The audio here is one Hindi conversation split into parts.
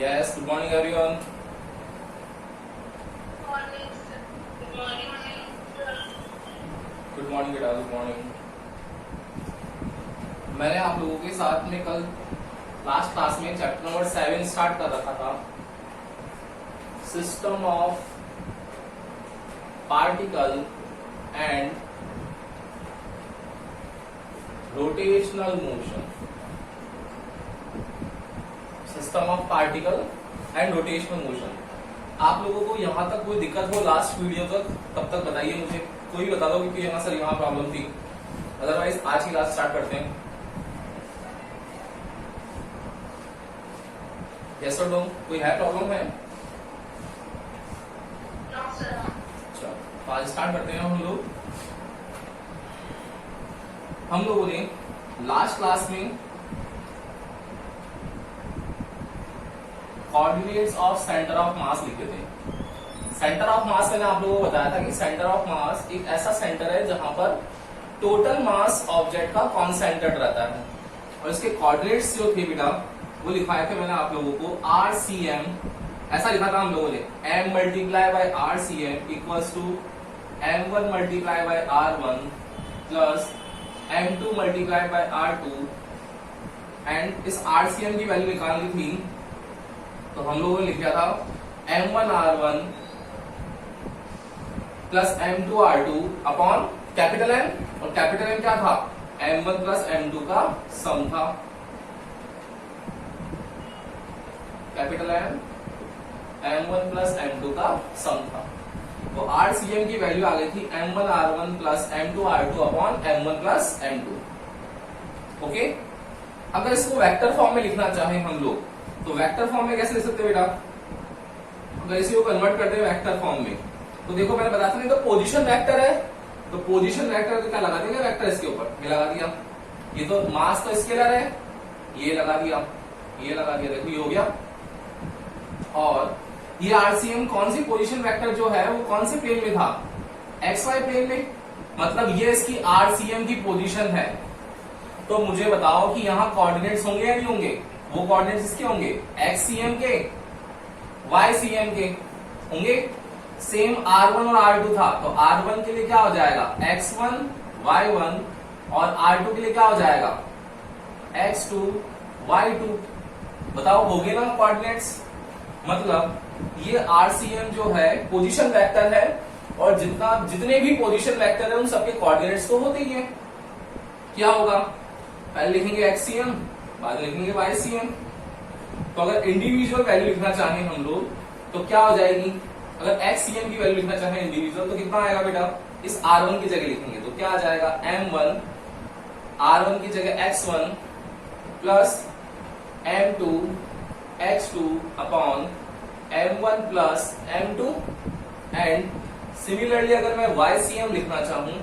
Yes, good morning everyone. Good morning बेटा, गुड मॉर्निंग। मैंने आप लोगों के साथ में कल लास्ट क्लास में चैप्टर नंबर 7 स्टार्ट कर रखा था, system of particle and rotational motion. System of particle and rotational motion. आप लोगों को यहां तक कोई दिक्कत हो लास्ट वीडियो तक, तब तक बताइए मुझे, कोई भी बता दो कि यहाँ सर यहाँ प्रॉब्लम थी, अदरवाइज आज की क्लास स्टार्ट करते हैं। यस और नो, कोई है प्रॉब्लम है? अच्छा, तो आज स्टार्ट करते हैं हम लोगों ने लास्ट क्लास में कोऑर्डिनेट्स ऑफ सेंटर ऑफ मास लिखे थे। सेंटर ऑफ मास मैंने आप लोगों को बताया था कि सेंटर ऑफ मास एक ऐसा सेंटर है जहां पर टोटल मास ऑब्जेक्ट का कॉन्सेंट्रेट रहता है, और इसके कोऑर्डिनेट्स जो थे बेटा वो लिखाए थे मैंने आप लोगों को RCM, ऐसा लिखा था हम लोगों ने, M multiply by RCM equals to M1 multiply by R1 plus M2 multiply by R2, and इस RCM की वैल्यू निकालनी थी तो हम लोगों ने लिख दिया था M1 R1 plus M2 R2 upon capital M, और कैपिटल M क्या था? M1 प्लस M2 का सम था। Capital M M1 plus M2 का सम था, तो RCM की वैल्यू आ गई थी M1 R1 plus M2 R2 upon M1 plus M2। Okay, अगर इसको वेक्टर फॉर्म में लिखना चाहें हम लोग तो वेक्टर फॉर्म में कैसे लिख सकते हैं बेटा? अगर इसी को कन्वर्ट करते हैं वेक्टर फॉर्म में तो देखो मैंने बताया था नहीं, तो पोजीशन वेक्टर है, तो पोजीशन वेक्टर तो क्या लगा देंगे वेक्टर इसके ऊपर, ये लगा दिया। ये तो मास तो स्केलर है, ये लगा दिया, ये लगा दिया, देखो ये हो गया। और ये आरसीएम कौन सी पोजीशन वेक्टर जो है वो कौन से प्लेन में था? XY प्लेन में, मतलब ये इसकी आरसीएम की पोजीशन है। तो मुझे बताओ कि यहाँ कोऑर्डिनेट्स होंगे या नहीं होंगे? वो कोऑर्डिनेट्स इसके होंगे XCM के, YCM के होंगे। सेम R1 और R2 था, तो R1 के लिए क्या हो जाएगा? X1 Y1, और R2 के लिए क्या हो जाएगा? X2 Y2। बताओ हो गए ना कोऑर्डिनेट्स? मतलब ये RCM जो है पोजीशन वेक्टर है, और जितने भी पोजीशन वेक्टर है उन सबके कोऑर्डिनेट्स तो होते ही है। क्या होगा? पहले लिखेंगे XCM, बाद में लिखेंगे YCM। तो अगर इंडिविजुअल वैल्यू लिखना चाहें हम लोग तो क्या हो जाएगी? अगर XCM की वैल्यू लिखना चाहें इंडिविजुअल तो कितना आएगा बेटा? इस R1 की जगह लिखेंगे तो क्या आ जाएगा? M1 R1 की जगह X1 plus M2 X2 upon M1 plus M2, and similarly अगर मैं YCM लिखना चाहूं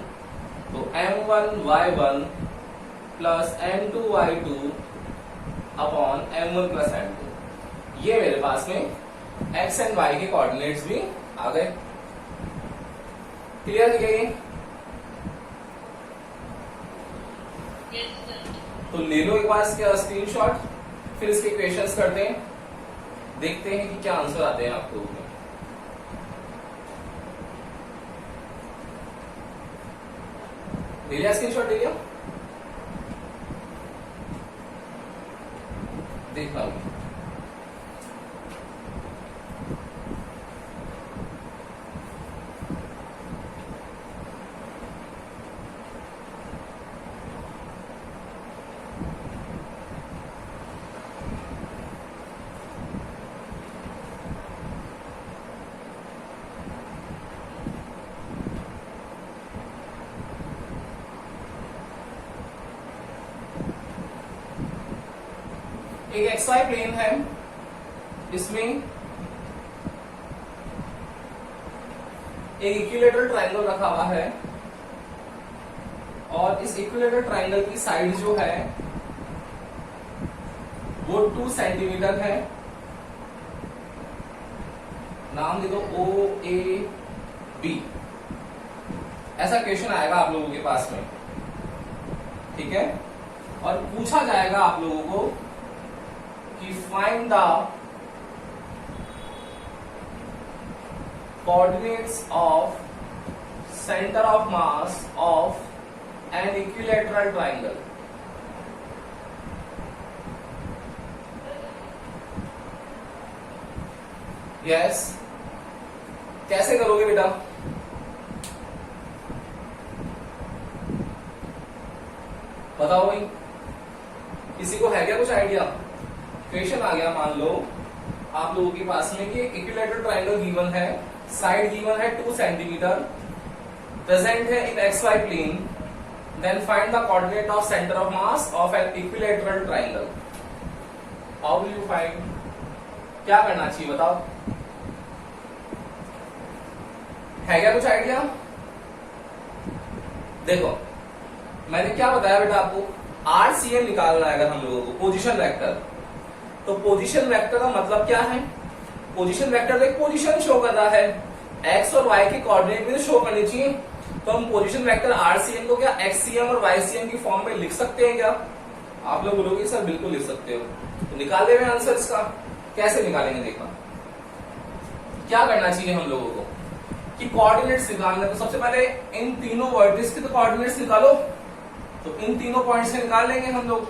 तो M1 Y1 plus M2 Y2 upon M1 plus M2। ये मेरे पास में X एंड Y के कोऑर्डिनेट्स भी आ गए। क्लियर है ये? तो ले लो एक बार इसके स्क्रीनशॉट, फिर इसके क्वेश्चंस करते हैं, देखते हैं कि क्या आंसर आते हैं आपको। ले लिया स्क्रीनशॉट? ले लिया? देख लो। एक XY प्लेन है, इसमें एक इक्विलेटरल ट्रायंगल रखा हुआ है, और इस इक्विलेटरल ट्रायंगल की साइड जो है वो 2 सेंटीमीटर है। नाम दे दो OAB। ऐसा क्वेश्चन आएगा आप लोगों के पास में, ठीक है? और पूछा जाएगा आप लोगों को कि find the coordinates of center of mass of an equilateral triangle. Yes, कैसे करोगे बेटा? बताओ भाई, किसी को है क्या कुछ आइडिया? क्वेश्चन आ गया, मान लो आप लोगों के पास में कि एक इक्विलैटरल ट्रायंगल गिवन है, साइड गिवन है 2 सेंटीमीटर, प्रेजेंट है in X Y plane, then find the coordinate of centre of mass of an equilateral triangle. How will you find? क्या करना चाहिए बताओ? है क्या कुछ आइडिया? देखो मैंने क्या बताया बेटा आपको, RCM निकालना है अगर हम लोगों को, पोजीशन वेक्टर. तो पोजीशन वेक्टर का मतलब क्या है? पोजीशन वेक्टर एक पोजीशन शो कर रहा है, एक्स और वाई के कोऑर्डिनेट भी शो करनी चाहिए. तो हम पोजीशन वेक्टर RCM को क्या XCM और YCM की फॉर्म में लिख सकते हैं क्या? आप लोग बोलोगे सर बिल्कुल लिख सकते हो. तो निकाल ले आंसर इसका. कैसे निकालेंगे देखना. क्या करना चाहिए हम लोगों को कि कोऑर्डिनेट्स निकालना. तो सबसे पहले इन तीनों वर्टिस के तो कोऑर्डिनेट्स निकालो. तो इन तीनों पॉइंट्स से निकाल लेंगे हम लोग.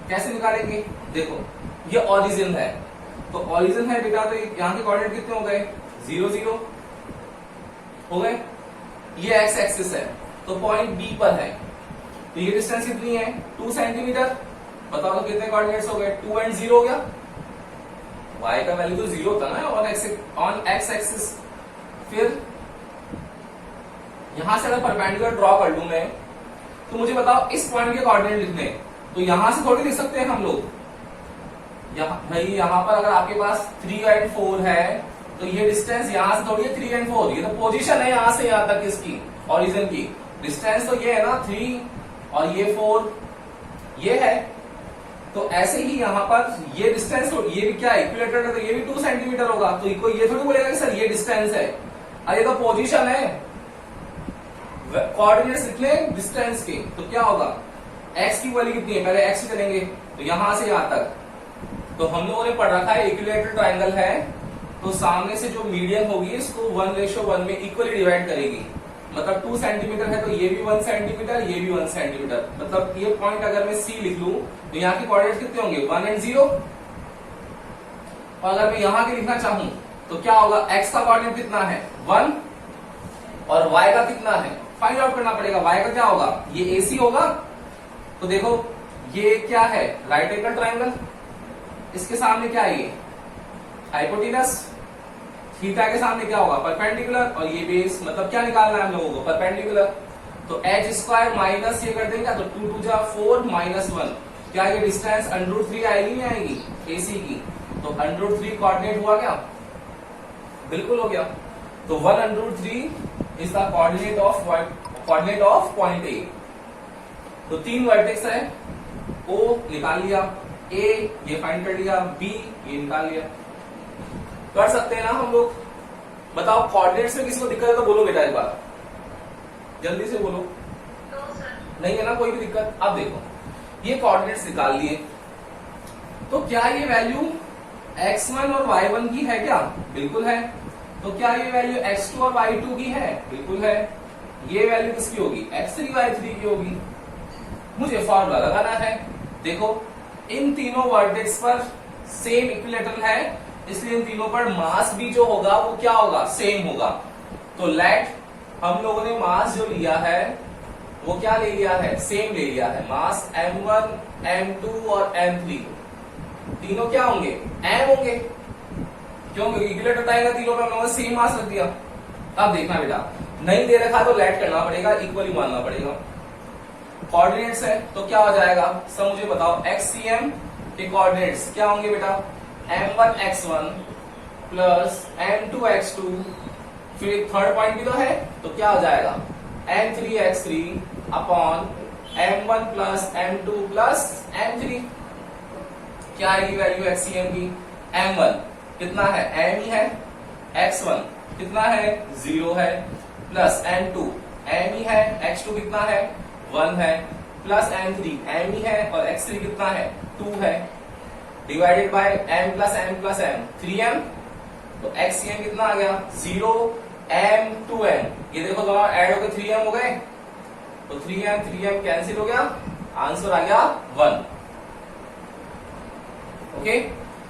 कैसे निकालेंगे? देखो ये ओरिजिन है, तो ओरिजिन है बेटा, तो यहाँ के कोऑर्डिनेट कितने हो गए? 0 0 हो गए. ये एक्स एक्सिस है, तो पॉइंट बी पर है, तो ये डिस्टेंस कितनी है? 2 सेंटीमीटर. बताओ तो कितने कोऑर्डिनेट्स हो गए? 2 और 0 हो गया. y का वैल्यू तो 0 था ना ऑन एक्स एक्सिस. फिर यहां से अगर परपेंडिकुलर ड्रॉ कर लूं मैं, तो मुझे बताओ इस पॉइंट के कोऑर्डिनेट लिखने, तो यहां से थोड़ी लिख सकते हैं हम लोग. भाई यहां पर अगर आपके पास 3 और 4 है, तो ये डिस्टेंस यहां से थोड़ी है 3 और 4. ये तो पोजीशन है यहां से यहां तक इसकी ओरिजिन की. डिस्टेंस तो ये है ना 3 और ये 4 ये है. तो ऐसे ही यहां पर ये डिस्टेंस, ये भी क्या है? इक्विलैटरल है, तो ये भी 2 सेंटीमीटर होगा. तो कोई ये थोड़ी बोलेगा कि सर ये डिस्टेंस है. अरे तो पोजीशन है, कोऑर्डिनेट्स लिखने डिस्टेंस के. तो क्या होगा? x की वैल्यू कितनी है? पहले x से चलेंगे, तो यहां से यहां तक. तो हम लोगों ने पढ़ रखा है इक्विलैटरल ट्रायंगल है, तो सामने से जो मीडियन होगी इसको 1:1 में इक्वली डिवाइड करेगी. मतलब 2 सेंटीमीटर है, तो ये भी 1 सेंटीमीटर, ये भी 1 सेंटीमीटर. मतलब ये पॉइंट अगर मैं C लिख लूं, तो यहाँ के कोऑर्डिनेट्स कितने होंगे? 1 और 0. और अगर मैं यहाँ के लिखना चाहूं, तो क्या होगा? x का कोऑर्डिनेट कितना है? 1, और y का कितना है? फाइंड आउट करना पड़ेगा. y का क्या होगा? ये AC होगा. तो देखो ये क्या है? Right angle triangle. इसके सामने क्या है? ये हाइपोटेनस. थीटा के सामने क्या होगा? परपेंडिकुलर. और ये बेस, मतलब क्या निकालना है हम लोगों को? परपेंडिकुलर. तो h स्क्वायर माइनस ये कर देंगे, तो 2 2 जा 4 माइनस 1. क्या ये डिस्टेंस √3 आएगी नहीं आएगी AC की? तो √3 कोऑर्डिनेट हुआ क्या? बिल्कुल हो गया. तो 1√3 is the coordinate of point A. तो 3 वर्टेक्स है, O निकाल लिया, A ये फाइंड कर लिया, B ये निकाल लिया. कर सकते हैं ना हम लोग? बताओ कोऑर्डिनेट्स में किसी को दिक्कत है तो बोलो बेटा एक बार, जल्दी से बोलो. नहीं है ना कोई भी दिक्कत? अब देखो ये कोऑर्डिनेट्स निकाल लिए, तो क्या ये वैल्यू x1 और y1 की है क्या? बिल्कुल है. तो क्या ये वैल्यू x2 और y2 की है? बिल्कुल है. ये वैल्यू किसकी होगी? x3 y3 की होगी. मुझे फॉर्मूला लगाना है. देखो इन तीनों वर्टेक्स पर सेम इक्विलैटरल है, इसलिए इन तीनों पर मास भी जो होगा वो क्या होगा? सेम होगा. तो लेट हम लोगों ने मास जो लिया है वो क्या ले लिया है? सेम ले लिया है. मास m1, m2 और m3 तीनों क्या होंगे? m होंगे. क्यों? इक्विलैटरल ट्रायंगल तीनों पे हम लोगों ने सेम मास रख दिया. अब देखना बेटा, नहीं दे रखा तो लेट करना पड़ेगा, इक्वली मानना पड़ेगा. कोऑर्डिनेट्स है तो क्या हो जाएगा? सब मुझे बताओ. XCM के कोऑर्डिनेट्स क्या होंगे बेटा? m1 x1 plus m2 x2. फिर एक थर्ड पॉइंट भी तो है, तो क्या हो जाएगा? m3 x3 upon m1 plus m2 plus m3. क्या आएगी वैल्यू XCM की? m1 कितना है? m ही है. x1 कितना है? 0 है. प्लस m2 m ही है. x2 कितना है? 1 है. प्लस m3 m ही है, और x3 कितना है? 2 है. Divided by m plus m 3m. तो XCM कितना आ गया? 0 m2m, ये देखो दोनों ऐड होकर 3m हो गए, तो 3m कैंसिल हो गया, आंसर आ गया 1। ओके,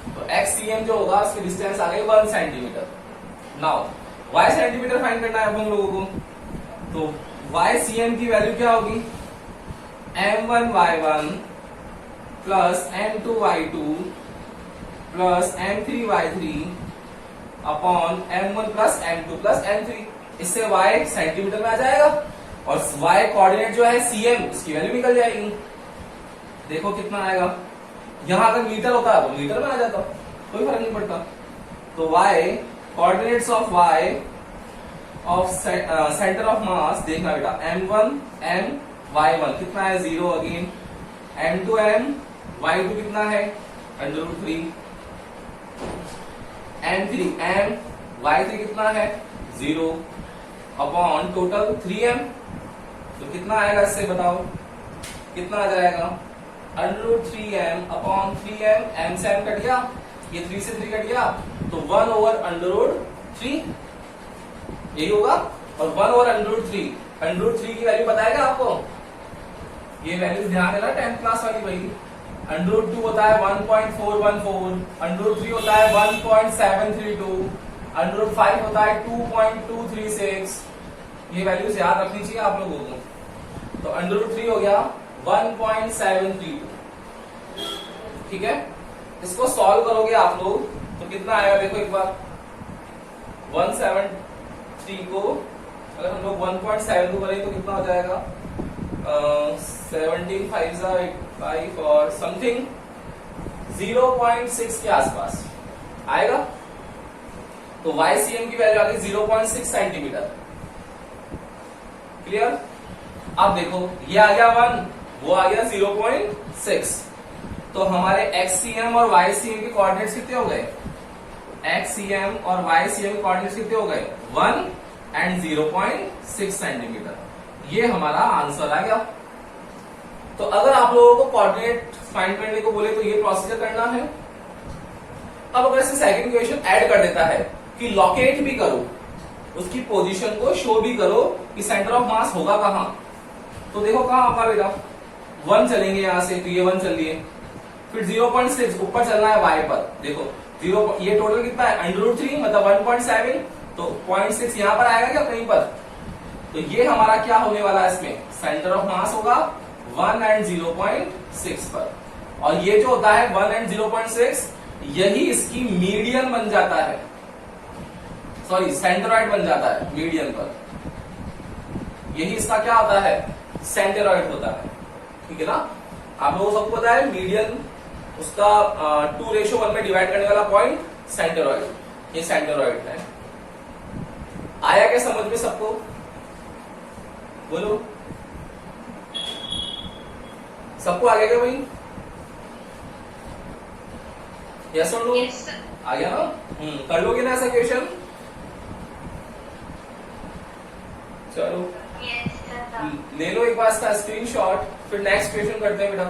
तो xcm जो होगा उसकी डिस्टेंस आ गई 1 centimetre. Now y centimetre find करना है अब हम लोगों को, तो ycm की वैल्यू क्या होगी, m1y1 plus m2y2 plus m3y3 upon m1 plus m2 plus m3। इससे y सेंटीमीटर में आ जाएगा और y कोऑर्डिनेट जो है cm, इसकी वैल्यू निकल जाएगी। देखो कितना आएगा, यहां अगर मीटर होता तो मीटर में आ जाता, कोई फर्क नहीं पड़ता। तो y coordinates of y of centre of मास, देखना बेटा, m1 m y1 कितना है 0 अगेन, m2 m y2 कितना है √3, m3 m y3 कितना है 0 अपॉन टोटल 3m। तो कितना आएगा इससे बताओ, कितना आ जाएगा, √3m अपॉन 3m, m से m कट गया, ये 3 से 3 कट गया, तो 1/√3 यही होगा, और 1/√3, √3 की वैल्यू बताएगा आपको, ये वैल्यू ध्यान देना 10th क्लास वाली भाई। √2 होता है 1.414, √3 होता है 1.732, √5 होता है 2.236, ये वैल्यूज याद रखनी चाहिए आप लोगों को। तो √3 हो गया 1.732, ठीक है। इसको सॉल्व करोगे आप लोग तो कितना आएगा, देखो एक बार, 173 को अगर हम लोग 1.7 को करें तो कितना हो जाएगा, 17 5 5 और समथिंग 0.6 के आसपास आएगा। तो YCM की वैल्यू आ गई 0.6 सेंटीमीटर। क्लियर। अब देखो ये आ गया 1, वो आ गया 0.6, तो हमारे XCM और YCM के कोऑर्डिनेट्स कितने हो गए, XCM और YCM के कोऑर्डिनेट्स कितने हो गए 1 एंड 0.6 सेंटीमीटर। ये हमारा आंसर आ गया। तो अगर आप लोगों को कोऑर्डिनेट फाइंड करने को बोले तो ये प्रोसीजर करना है। अब अगर इसे सेकंड क्वेश्चन ऐड कर देता है कि लोकेट भी करो, उसकी पोजीशन को शो भी करो कि सेंटर ऑफ मास होगा कहां, तो देखो कहां आपका बेटा 1 चलेंगे यहां से, तो ये 1 चल लिए, फिर 0.6 ऊपर चलना है y पर, देखो 0, ये टोटल कितना है √3 मतलब 1.7, तो 0.6 यहां पर आएगा क्या कहीं पर, तो ये हमारा क्या होने वाला है, इसमें सेंटर ऑफ मास होगा 1 एंड 0.6 पर, और ये जो होता है 1 एंड 0.6 यही इसकी मीडियन बन जाता है, सॉरी सेंटरॉइड बन जाता है मीडियन पर, यही इसका क्या होता है सेंटरॉइड होता है, ठीक है ना। आप लोगों को सबको पता है मीडियन उसका 2:1 में डिवाइड करने वाला पॉइंट सेंटरॉइड, ये सेंटरॉइड है। आया क्या समझ में सबको, बोलो सबको आ गया क्या भाई, यस और नो, आ गया ना। कर लोगे ना ऐसा क्वेश्चन, चलो ले लो एक बार इसका स्क्रीनशॉट, फिर नेक्स्ट क्वेश्चन करते हैं बेटा।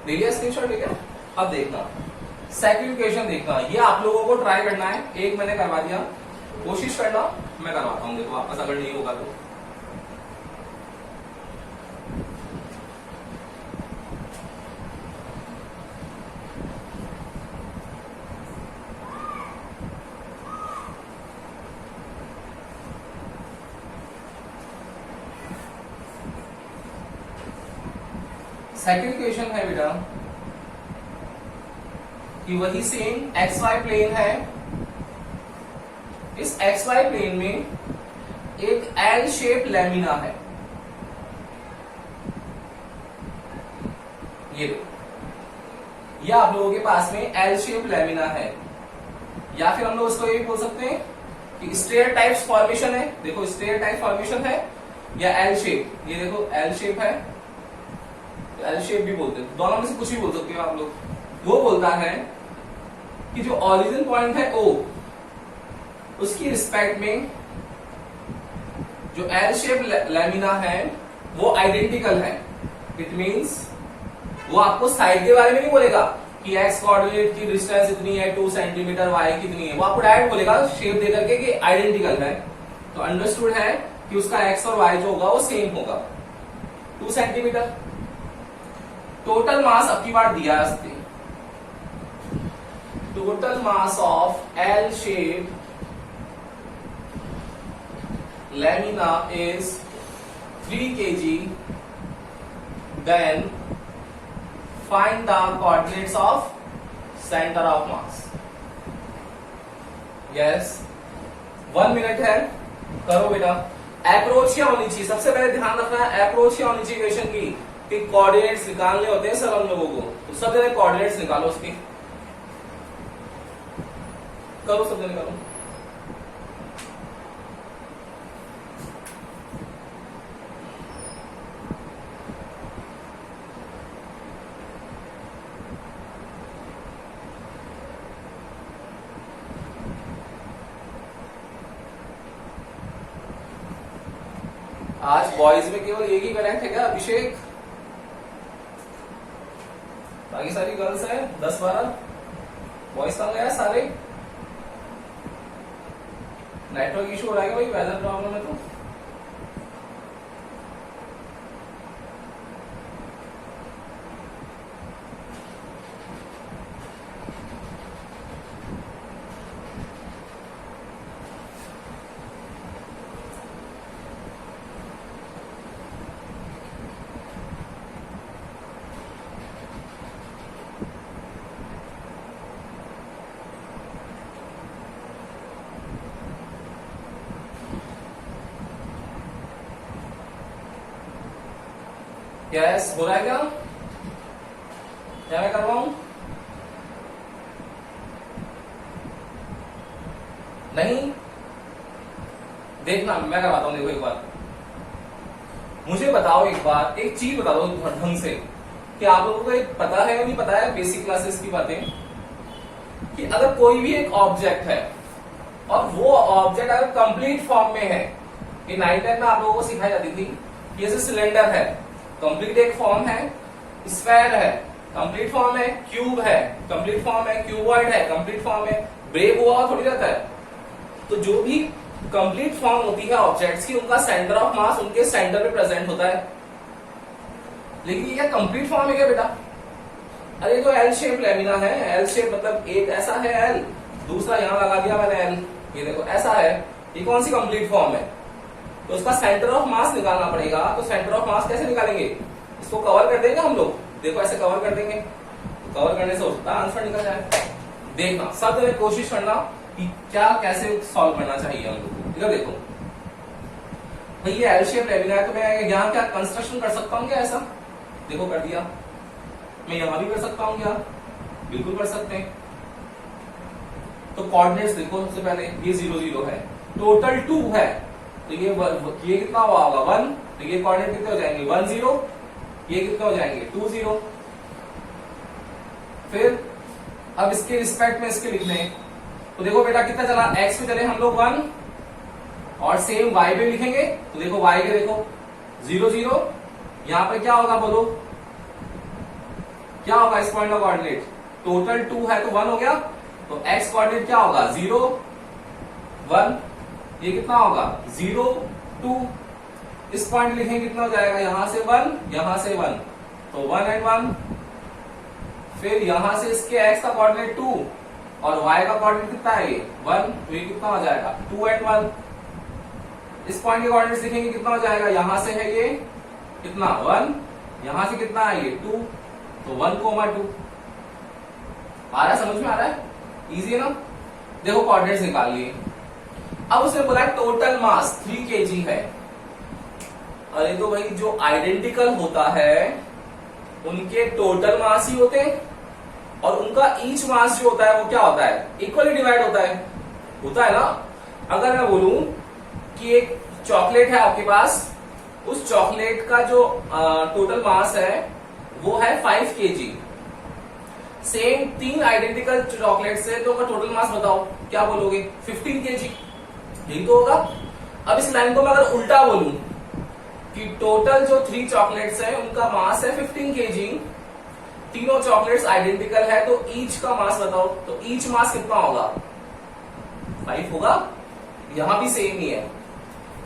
ले लिया स्क्रीनशॉट, ठीक है। अब देखना सेकंड क्वेश्चन, देखना ये आप लोगों को ट्राई करना है, एक मैंने करवा दिया, कोशिश करना मैं करवाता हूं, देखो वापस अगर नहीं होगा तो। सेकंड क्वेश्चन है बेटा कि वही सेम XY प्लेन है, इस XY प्लेन में एक L शेप लैमिना है, ये आप लोगों के पास में L शेप लैमिना है, या फिर हम लोग उसको ये भी बोल सकते हैं कि स्टेयर टाइप्स फॉर्मेशन है, देखो स्टेयर टाइप फॉर्मेशन है या L शेप, ये देखो L शेप है, L शेप भी बोलते हैं, दोनों में से कुछ भी बोल सकते हो आप लोग। वो बोलता है कि जो ओरिजिन पॉइंट है O, उसकी रिस्पेक्ट में जो L शेप लैमिना है वो आइडेंटिकल है। इट मींस वो आपको साइड के बारे में नहीं बोलेगा कि एक्स कोऑर्डिनेट की डिस्टेंस इतनी है 2 सेंटीमीटर, वाई कितनी है, वो आपको डायरेक्ट बोलेगा शेप दे करके कि आइडेंटिकल है, तो अंडरस्टूड है कि उसका एक्स और वाई जो होगा वो सेम होगा 2 सेंटीमीटर। टोटल मास अब की बार दिया है, total mass of L shape lamina is 3 kg, then find the coordinates of center of mass. Yes, 1 minute है, करो बेटा। अप्रोच क्या होनी चाहिए, सबसे पहले ध्यान रखना है अप्रोच क्या होनी चाहिए क्वेश्चन की, कि कोऑर्डिनेट्स निकालने होते हैं सर हम लोगों को, तो सब जगह कोऑर्डिनेट्स निकालो उसके, करो सब जगह निकालो। आज बॉयज में केवल एक ही कनेक्ट है क्या अभिषेक, बाकी सारी गर्ल्स है 10-12, बॉयज कहाँ गया सारे, नेटवर्क इशू हो रहा है भाई, वेदर प्रॉब्लम है तो। यस, हो रहा है क्या मैं करवाऊं, नहीं देखना मैं करवाता हूं। देखो एक बार मुझे बताओ, एक बार एक चीज बता दो ढंग से, कि आप लोगों को एक पता है या नहीं पता है बेसिक क्लासेस की बातें, कि अगर कोई भी एक ऑब्जेक्ट है और वो ऑब्जेक्ट अगर कंप्लीट फॉर्म में है, ये 9th में आप लोगों को सिखाई जाती थी, जैसे सिलेंडर है कंप्लीट एक फॉर्म है, स्फेयर है कंप्लीट फॉर्म है, क्यूब है कंप्लीट फॉर्म है, क्यूबॉइड है कंप्लीट फॉर्म है, ब्रेक हुआ थोड़ी रहता है, तो जो भी कंप्लीट फॉर्म होती है ऑब्जेक्ट्स की, उनका सेंटर ऑफ मास उनके सेंटर पे प्रेजेंट होता है। लेकिन ये कंप्लीट फॉर्म है क्या बेटा, अरे तो एल शेप लेमिना है, एल शेप मतलब एक ऐसा है एल, दूसरा यहां लगा दिया मैंने एल, ये देखो ऐसा है, ये कौन सी कंप्लीट फॉर्म है, तो उसका सेंटर ऑफ मास निकालना पड़ेगा। तो सेंटर ऑफ मास कैसे निकालेंगे, इसको कवर कर देंगे हम लोग, देखो ऐसे कवर कर देंगे, तो कवर करने से हो सकता है आंसर निकल जाए। देखना सब जगह कोशिश करना कि क्या कैसे सॉल्व करना चाहिए हम लोग को, ठीक है। देखो भाई ये एल शेप लेमिना है, तो मैं यहाँ क्या कंस्ट्रक्शन कर सकता हूँ क्या ऐसा, देखो कर दिया, मैं यहां भी कर सकता हूँ क्या, बिल्कुल कर सकते हैं। तो कोऑर्डिनेट्स देखो, सबसे पहले ये 0 0 है, टोटल 2 है, तो ये कितना हुआ होगा 1, तो ये कोऑर्डिनेट कितने हो जाएंगे 1 0, ये कितने हो जाएंगे 2 0। फिर अब इसके रिस्पेक्ट में इसके लिखने, तो देखो बेटा कितना चला, x पे चले हम लोग 1, और सेम y पे लिखेंगे, तो देखो y के देखो 0 0, यहां पे क्या होगा बोलो, क्या होगा इस पॉइंट का कोऑर्डिनेट, टोटल 2 है तो 1 हो गया, तो x कोऑर्डिनेट क्या होगा 0 1, ये कितना होगा 0 2, इस पॉइंट लिखेंगे कितना हो जाएगा, यहां से 1 यहां से 1, तो 1 and 1, फिर यहां से इसके x का कोऑर्डिनेट 2 और y का कोऑर्डिनेट कितना है ये 1, तो ये कितना हो जाएगा 2 and 1, इस पॉइंट के कोऑर्डिनेट्स लिखेंगे कितना हो जाएगा, यहां से है ये कितना 1, यहां से कितना है ये 2, तो 1, 2 आ रहा है, समझ में आ रहा है, इजी है ना। देखो कोऑर्डिनेट्स निकाल लिए, अब उसने बोला टोटल मास 3 kg है। अरे तो भाई जो आइडेंटिकल होता है उनके टोटल मास ही होते हैं, और उनका ईच मास जो होता है वो क्या होता है, इक्वली डिवाइड होता है ना। अगर मैं बोलूं कि एक चॉकलेट है आपके पास, उस चॉकलेट का जो टोटल मास है वो है 5 kg, सेम 3 आइडेंटिकल चॉकलेट्स है, तो उनका टोटल मास बताओ, क्या बोलोगे 15 kg, यही तो होगा। अब इस लाइन को मैं अगर उल्टा बोलूं कि टोटल जो 3 चॉकलेट्स हैं उनका मास है 15 kg, तीनों चॉकलेट्स आइडेंटिकल है तो ईच का मास बताओ, तो ईच मास कितना होगा? 5 होगा। यहां भी सेम ही है,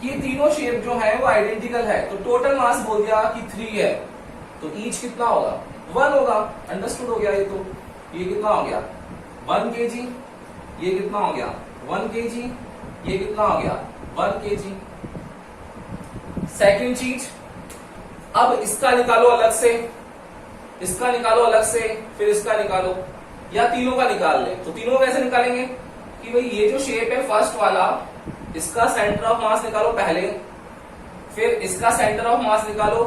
ये तीनों शेप जो है वो आइडेंटिकल है, तो टोटल मास बोल दिया कि 3 है, तो ईच कितना होगा? 1 होगा। अंडरस्टूड हो गया ये तो। ये कितना हो गया? 1 kg। ये कितना हो गया? 1 kg। ये कितना हो गया? 1 kg। सेकंड चीज, अब इसका निकालो अलग से, इसका निकालो अलग से, फिर इसका निकालो, या तीनों का निकाल ले। तो तीनों कैसे निकालेंगे कि भाई ये जो शेप है फर्स्ट वाला, इसका सेंटर ऑफ मास निकालो पहले, फिर इसका सेंटर ऑफ मास निकालो,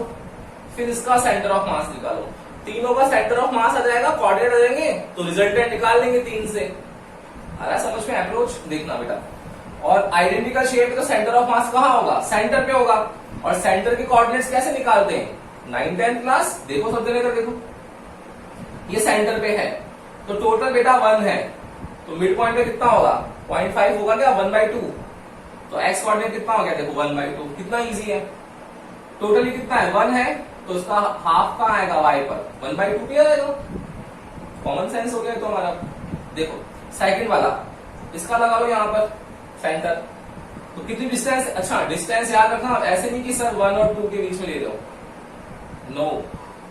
फिर इसका सेंटर ऑफ मास निकालो। तीनों का सेंटर ऑफ मास आ जाएगा, कोऑर्डिनेट आ जाएंगे, तो रिजल्टेंट निकाल लेंगे 3 से। आ रहा है समझ में? अप्रोच देखना बेटा। और आइडेंटिकल शेप है तो सेंटर ऑफ मास कहां होगा? सेंटर पे होगा। और सेंटर के कोऑर्डिनेट्स कैसे निकालते हैं? 9, 10 क्लास। देखो सब जगह देखो, ये सेंटर पे है तो टोटल बेटा 1 है, तो मिड पॉइंट पे कितना होगा? 0.5 होगा क्या? 1/2। तो एक्स कोऑर्डिनेट कितना हो गया? देखो 1/2। कितना इजी है। टोटली कितना है? 1 है, तो उसका हाफ कहां आएगा? y पर 1/2 पे आएगा। कॉमन सेंस हो गया तो हमारा। देखो सेकंड वाला, इसका लगा लो यहां पर सेंटर, तो कितनी डिस्टेंस? अच्छा डिस्टेंस याद रखना, ऐसे नहीं कि सर 1 और 2 के बीच में ले लो, नो,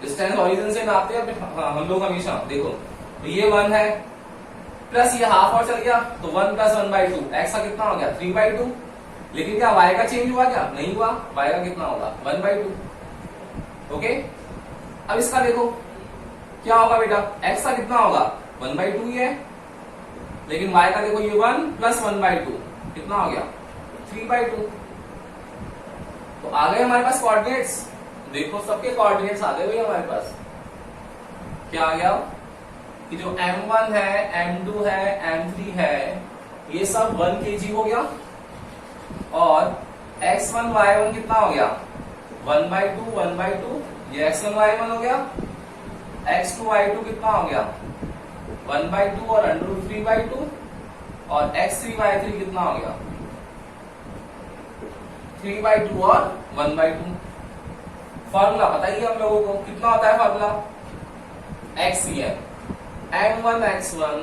डिस्टेंस ओरिजिन से नापते हैं हम लोग हमेशा। देखो तो ये 1 है, प्लस ये हाफ और चल गया, तो 1 + 1/2, एक्स का कितना हो गया? 3/2। लेकिन क्या y का चेंज हुआ? क्या नहीं हुआ। y का कितना होगा? 1/2। ओके, अब इसका देखो क्या होगा बेटा? x का कितना होगा? 1/2 ही है, लेकिन y का देखो ये 1 + 1/2 कितना हो गया? 3/2। तो आ गए हमारे पास कोऑर्डिनेट्स। देखो सबके कोऑर्डिनेट्स आ गए भैया हमारे पास। क्या आ गया कि जो m1 है, m2 है, m3 है, ये सब 1 kg हो गया, और x1 y1 कितना हो गया? 1/2 1/2, ये x1 y1 हो गया। x2 y2 कितना हो गया? 1/2 और √3/2, और x3 y3 कितना हो गया? 3/2 और 1/2। फॉर्मूला बताइए हम लोगों को, कितना होता है formula? XCM, m1 x1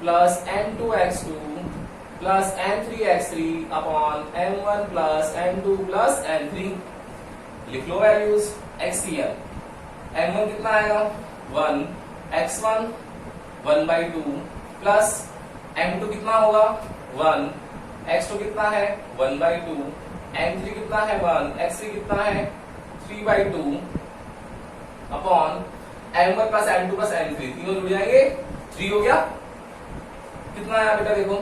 plus m2 x2 plus m3 x3 upon m1 plus m2 plus m3। लिख लो वैल्यूज। XCM, m1 कितना आएगा? 1, x1 1/2 प्लस m2 कितना होगा? 1, x2 कितना है? 1/2, m3 कितना है? 1, x3 कितना है? 3/2 upon m1 plus m2 plus m3, तीनों जुड़ जाएंगे, 3 हो गया। कितना आया बेटा? देखो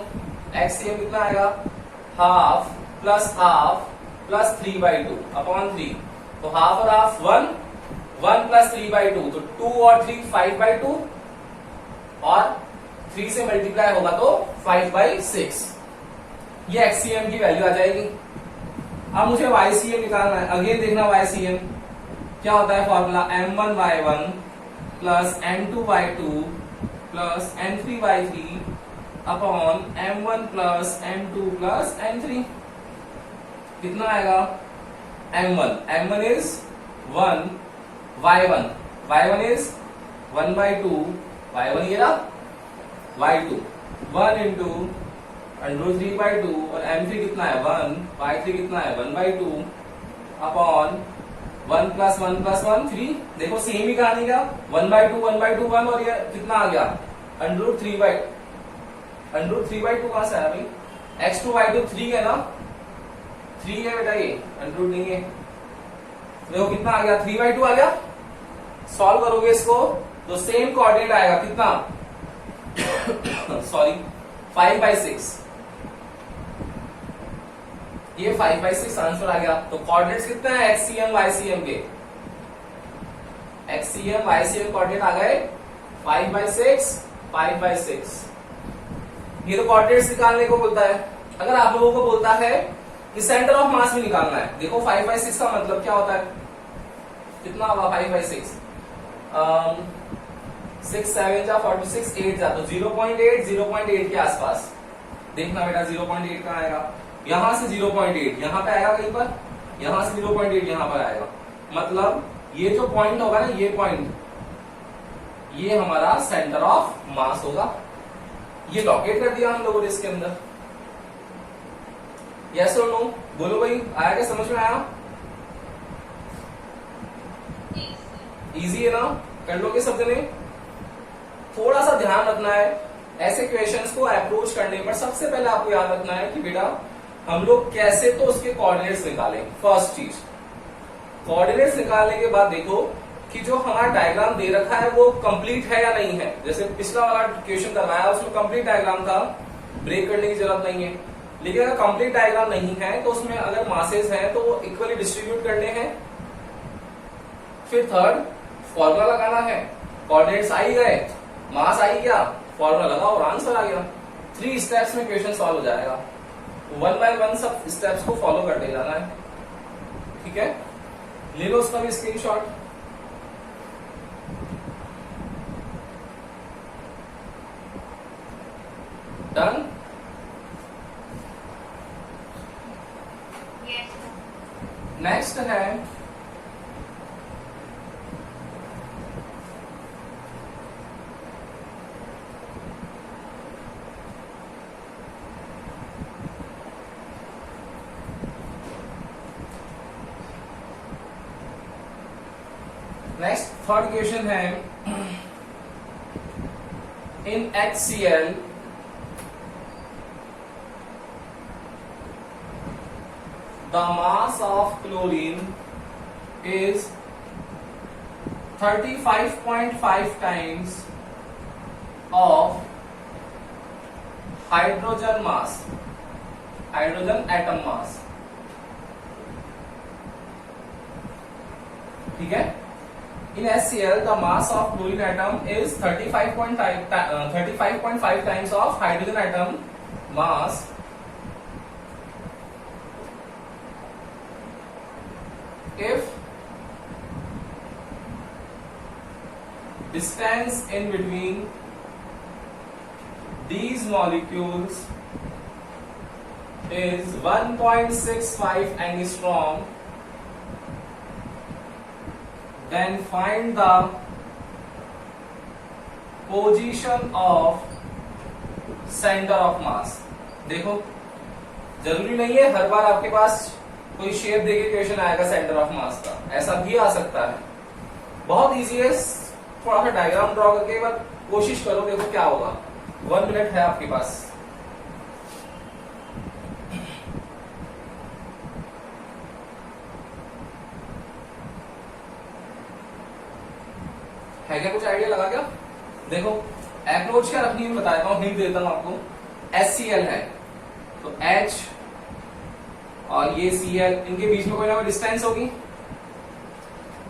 XCM कितना आएगा? Half plus half plus 3/2 upon 3, तो हाफ और हाफ 1, 1 प्लस 3/2, तो 2 और 3 5/2, और 3 से मल्टीप्लाई होगा तो 5/6। ये XCM की वैल्यू आ जाएगी। अब मुझे YCM निकालना है। अगेन देखना YCM क्या होता है formula? m1 y1 plus m2 y2 plus m3 y3 upon m1 plus m2 plus m3। कितना आएगा? m1 is 1, y1 is 1/2, y1 ये रहा, y2 1 इंटू √3/2, और m3 कितना है? 1, y3 कितना है? 1/2 अपॉन 1 प्लस 1 प्लस 1 3। देखो सेम ही कहानी का, 1/2 1/2 1, और ये कितना आ गया? √3/2 कहां से आया भाई? x2 y2 3 है ना? 3 है बेटा, ये √ नहीं है। देखो कितना आ गया? 3/2 आ गया। सॉल्व करोगे इसको तो सेम कोऑर्डिनेट आएगा, कितना? सॉरी 5/6। ये 5/6 आंसर आ गया। तो कोऑर्डिनेट्स कितने हैं XCM YCM के? XCM YCM कोऑर्डिनेट आ गए 5/6 5/6। ये तो कोऑर्डिनेट्स निकालने को बोलता है। अगर आप लोगों को बोलता है कि सेंटर ऑफ मास भी निकालना है, देखो 5/6 का मतलब क्या होता है? कितना होगा 5/6? 6 7 जा 46, 8 जा तो 0.8 के आसपास। देखना बेटा 0.8 कहां आएगा? यहां से 0.8 यहां पे आएगा कहीं पर, यहां से 0.8 यहां पर आएगा। मतलब ये जो पॉइंट होगा ना, ये पॉइंट ये हमारा सेंटर ऑफ मास होगा। ये लॉकेट कर दिया हम लोगों ने इसके अंदर। यस और नो बोलो भाई, आया क्या, समझ में आया? इजी है ना, कर लोगे सब जने? थोड़ा सा ध्यान रखना है ऐसे क्वेश्चंस को अप्रोच करने पर। सबसे पहले आपको याद रखना है कि बेटा हम लोग कैसे तो उसके कोऑर्डिनेट्स निकालें। फर्स्ट चीज, कोऑर्डिनेट्स निकालने के बाद देखो कि जो हमारा डायग्राम दे रखा है वो कंप्लीट है या नहीं है। जैसे पिछला वाला क्वेश्चन करवाया उसमें कंप्लीट डायग्राम था, ब्रेक करने की जरूरत नहीं है। लेकिन अगर कंप्लीट डायग्राम नहीं है तो उसमें अगर मासेस हैं तो वो इक्वली डिस्ट्रीब्यूट करने हैं। फिर थर्ड, फॉर्मूला लगाना है। कोऑर्डिनेट्स आ ही गए, मास आई गया, फॉर्मूला लगाओ और आंसर आ गया। 3 स्टेप्स में क्वेश्चन सॉल्व हो जाएगा। 1 बाय 1 सब स्टेप्स को फॉलो करते जाना है। ठीक है, ले लो उसका भी स्क्रीनशॉट। डन। नेक्स्ट है थर्ड क्वेश्चन है, इन HCl the mass of chlorine is 35.5 times of hydrogen mass, hydrogen atom mass। ठीक है, in HCl the mass of chlorine atom is 35.5 times of hydrogen atom mass if distance in between these molecules is 1.65 angstrom, then find the position of center of mass। देखो जरूरी नहीं है हर बार आपके पास कोई शेप देके क्वेश्चन आएगा सेंटर ऑफ मास का, ऐसा भी आ सकता है। बहुत इजी है, थोड़ा सा डायग्राम ड्रॉ करके एक बार कोशिश करो, देखो क्या होगा। 1 मिनट है आपके पास। है क्या कुछ आइडिया लगा क्या? देखो अप्रोच क्या रखनी है बता देता हूँ, हिंट देता हूँ आपको। HCl है तो H और ये Cl, इनके बीच में कोई ना कोई डिस्टेंस होगी।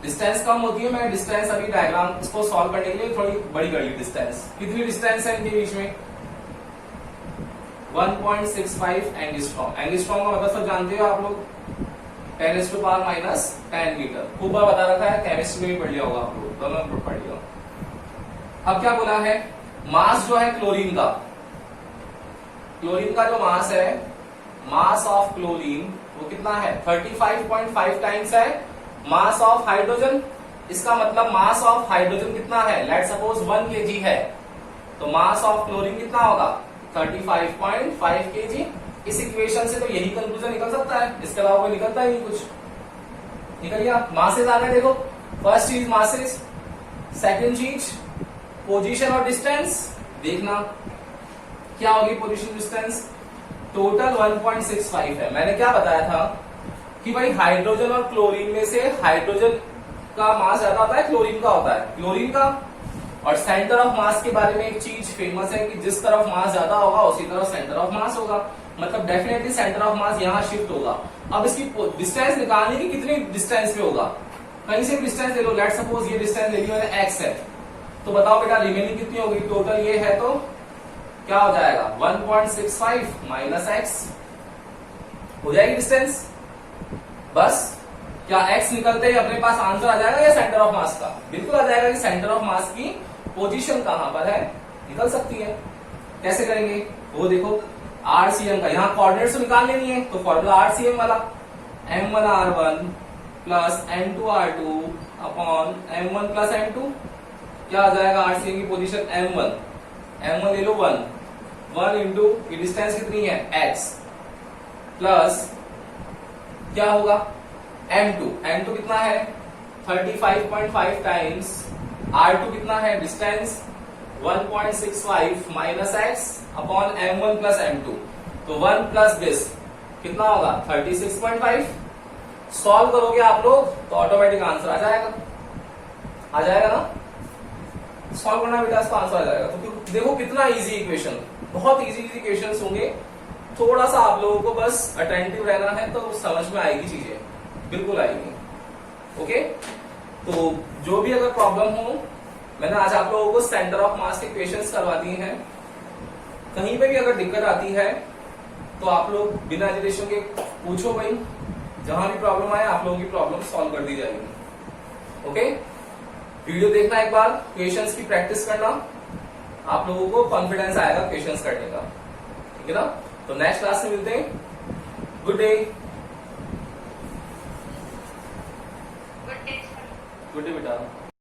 डिस्टेंस कम होती है, मैं डिस्टेंस अभी डायग्राम इसको सॉल्व करने के लिए थोड़ी बड़ी कर ली। डिस्टेंस कितनी डिस्टेंस है इनके बीच में? 1.65 एंगस्ट्रॉम। एंगस्ट्रॉम का मतलब सब जानते हो आप लोग, 10⁻⁻10 मीटर। खूब बार बता रखा है, केमिस्ट्री में भी पढ़ लिया होगा आप लोग, दोनों में पढ़ लिया। अब क्या बोला है, मास जो है क्लोरीन का, क्लोरीन का जो मास है, मास ऑफ क्लोरीन वो कितना है? 35.5 टाइम्स है मास ऑफ हाइड्रोजन। इसका मतलब मास ऑफ हाइड्रोजन कितना है? लेट सपोज 1 kg है, तो मास ऑफ क्लोरीन कितना होगा? 35.5 kg। इस इक्वेशन से तो यही कंक्लूजन निकल सकता है, इसके अलावा कोई निकलता ही नहीं कुछ। निकल गया। मासेस आ गए, देखो फर्स्ट चीज मासेस, सेकंड चीज पोजीशन और डिस्टेंस। देखना क्या होगी पोजीशन डिस्टेंस। टोटल 1.65 है। मैंने क्या बताया था कि भाई हाइड्रोजन और क्लोरीन में से हाइड्रोजन का मास ज्यादा होता है, क्लोरीन का होता है, क्लोरीन का। और सेंटर ऑफ मास के बारे में एक चीज फेमस है कि जिस तरफ मास ज्यादा होगा उसी तरफ सेंटर ऑफ मास होगा, मतलब डेफिनेटली सेंटर ऑफ मास यहाँ शिफ्ट होगा। अब इसकी डिस्टेंस निकालने की कितनी डिस्टेंस पे होगा? कहीं से भी डिस्टेंस ले लो, लेट सपोज ये डिस्टेंस ले ली मैंने x है, तो बताओ बेटा रिमेनिंग कितनी होगी? टोटल ये है तो क्या हो जाएगा? 1.65 माइनस x हो जाएगी डिस्टेंस। बस क्या x निकलते ही अपने पास आंसर आ जाएगा या सेंटर ऑफ मास का? बिल्कुल आ जाएगा कि सेंटर ऑफ मास की पोजीशन कहां पर है, निकल सकती है। कैसे करेंगे वो देखो, RCM का यहाँ कोऑर्डिनेट्स तो निकाल लेनी है, तो फॉर्मूला RCM वाला M1R1 plus M2R2 upon M1 plus M2। क्या आ जाएगा RCM की पोजीशन m1 ले लो 1 इंटू ये डिस्टेंस कितनी है x प्लस क्या होगा m2 कितना है 35.5 टाइम्स r2 कितना है distance 1.65 minus x upon m1 plus m2 तो 1 प्लस दिस कितना होगा 36.5। सॉल्व करोगे आप लोग तो ऑटोमेटिक आंसर आ जाएगा ना। सॉल्व करना बेटा इसका आंसर आ जाएगा। तो देखो कितना इजी इक्वेशन, बहुत इजी इक्वेशंस होंगे। थोड़ा सा आप लोगों को बस अटेंटिव रहना है तो समझ में आएगी चीजें, बिल्कुल आएगी। ओके, तो जो भी अगर प्रॉब्लम हो, मैंने आज आप लोगों को सेंटर ऑफ मास के क्वेश्चंस करवा दिए हैं। कहीं पे भी अगर दिक्कत आती है तो आप लोग बिना एजिटेशन के पूछो भाई, जहां भी प्रॉब्लम आए आप लोगों की प्रॉब्लम सॉल्व कर दी जाएगी। ओके, वीडियो देखना एक बार, क्वेश्चंस की प्रैक्टिस करना, आप लोगों को कॉन्फिडेंस आएगा क्वेश्चंस करने का, ठीक है ना। तो नेक्स्ट क्लास में मिलते हैं। Good day. गुड डे बेटा।